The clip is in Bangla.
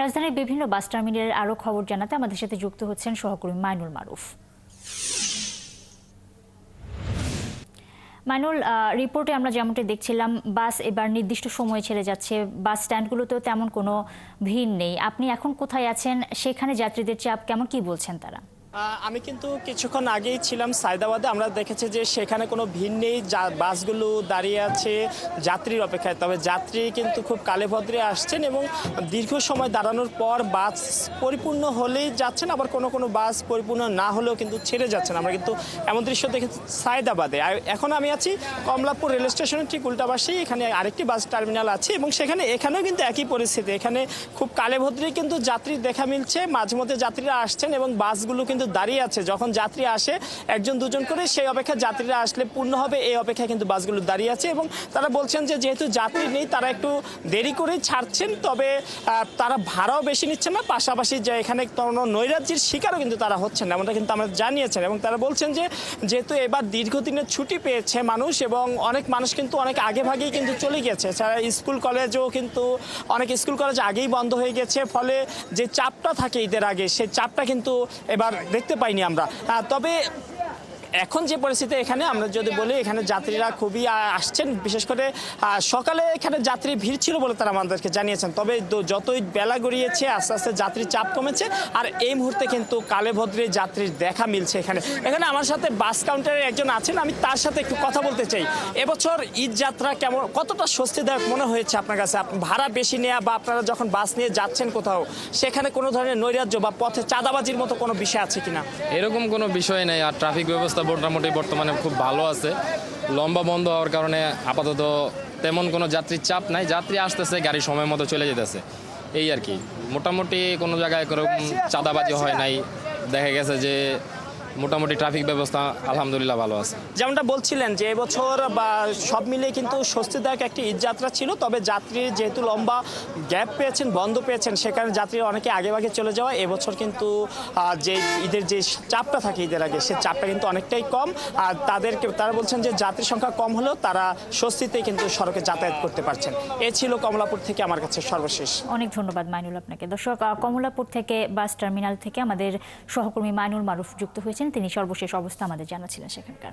রাজধানীর বিভিন্ন বাস টার্মিনালের আরও খবর জানাতে আমাদের সাথে যুক্ত হচ্ছেন সহকর্মী মাইনুল মারুফ। মাইনুল, রিপোর্টে আমরা যেমনটি দেখছিলাম বাস এবার নির্দিষ্ট সময়ে ছেড়ে যাচ্ছে, বাস স্ট্যান্ডগুলোতেও তেমন কোনো ভিড় নেই। আপনি এখন কোথায় আছেন? সেখানে যাত্রীদের চাপ কেমন, কি বলছেন তারা? আমি কিন্তু কিছুক্ষণ আগেই ছিলাম সায়দাবাদে। আমরা দেখেছি যে সেখানে কোনো ভিড় নেই, বাসগুলো দাঁড়িয়ে আছে যাত্রীর অপেক্ষায়। তবে যাত্রী কিন্তু খুব কালেভদ্রে আসছেন এবং দীর্ঘ সময় দাঁড়ানোর পর বাস পরিপূর্ণ হলেই যাচ্ছেন, আবার কোনো কোনো বাস পরিপূর্ণ না হলেও কিন্তু ছেড়ে যাচ্ছেন। আমরা কিন্তু এমন দৃশ্য দেখেছি সায়দাবাদে। এখন আমি আছি কমলাপুর রেল স্টেশনের ঠিক উল্টাপাশেই। এখানে আরেকটি বাস টার্মিনাল আছে এবং এখানেও কিন্তু একই পরিস্থিতি। এখানে খুব কালেভদ্রেই কিন্তু যাত্রীর দেখা মিলছে। মাঝে মধ্যে যাত্রীরা আসছেন এবং বাসগুলো কিন্তু দাঁড়িয়ে আছে। যখন যাত্রী আসে একজন দুজন করে, সেই অপেক্ষা যাত্রীরা আসলে পূর্ণ হবে এই অপেক্ষায় কিন্তু বাসগুলো দাঁড়িয়ে আছে। এবং তারা বলছেন যে যেহেতু যাত্রী নেই তারা একটু দেরি করেই ছাড়ছেন, তবে তারা ভাড়াও বেশি নিচ্ছেন না। পাশাপাশি যে এখানে কোনো নৈরাজ্যের শিকারও কিন্তু তারা হচ্ছেন না, এমনটা কিন্তু আমরা জানিয়েছেন। এবং তারা বলছেন যে যেহেতু এবার দীর্ঘদিনের ছুটি পেয়েছে মানুষ, এবং অনেক মানুষ কিন্তু অনেক আগে ভাগেই কিন্তু চলে গেছে। এছাড়া স্কুল কলেজও কিন্তু অনেক স্কুল কলেজ আগেই বন্ধ হয়ে গেছে, ফলে যে চাপটা থাকে ঈদের আগে সেই চাপটা কিন্তু এবার দেখতে পাইনি আমরা। তবে এখন যে পরিস্থিতি এখানে আমরা যদি বলি, এখানে যাত্রীরা খুবই আসছেন। বিশেষ করে সকালে এখানে যাত্রী ভিড় ছিল বলে তারা আমাদেরকে জানিয়েছেন। তবে যতই বেলা গড়িয়েছে আস্তে আস্তে যাত্রীর চাপ কমেছে, আর এই মুহূর্তে কিন্তু কালেভদ্রে যাত্রীর দেখা মিলছে। এখানে আমার সাথে বাস কাউন্টারের একজন আছেন, আমি তার সাথে একটু কথা বলতে চাই। এবছর ঈদ যাত্রা কেমন, কতটা স্বস্তিদায়ক মনে হয়েছে আপনার কাছে? ভাড়া বেশি নেওয়া বা আপনারা যখন বাস নিয়ে যাচ্ছেন কোথাও, সেখানে কোনো ধরনের নৈরাজ্য বা পথে চাঁদাবাজির মতো কোনো বিষয় আছে কিনা? এরকম কোনো বিষয় নেই। আর ট্রাফিক ব্যবস্থা মোটামুটি বর্তমানে খুব ভালো আছে। লম্বা বন্ধ হওয়ার কারণে আপাতত তেমন কোনো যাত্রীর চাপ নাই। যাত্রী আসতেছে, গাড়ি সময় মতো চলে যেতেছে, এই আর কি। মোটামুটি কোনো জায়গায় কোনো চাঁদাবাজি হয় নাই। দেখা গেছে যে মোটামুটি ট্রাফিক ব্যবস্থা আলহামদুলিল্লাহ ভালো আছে। যেমনটা বলছিলেন যে এবছর বা সব মিলিয়ে কিন্তু স্বস্তিদায়ক একটি ঈদ যাত্রা ছিল। তবে যাত্রীর যেহেতু লম্বা গ্যাপ পেয়েছেন, বন্ধ পেয়েছেন, সেখানে যাত্রীরা অনেকে আগে চলে যাওয়া। এবছর কিন্তু যে ঈদের যে চাপটা থাকে ঈদের আগে, সে চাপটা কিন্তু অনেকটাই কম। আর তারা বলছেন যে যাত্রীর সংখ্যা কম হলেও তারা স্বস্তিতে কিন্তু সড়কে যাতায়াত করতে পারছেন। এ ছিল কমলাপুর থেকে আমার কাছে সর্বশেষ। অনেক ধন্যবাদ মাইনুল আপনাকে। দর্শক, কমলাপুর থেকে বাস টার্মিনাল থেকে আমাদের সহকর্মী মাইনুল মারুফ যুক্ত হয়েছেন। তিনি সর্বশেষ অবস্থা আমাদের জানাচ্ছিলেন সেখানকার।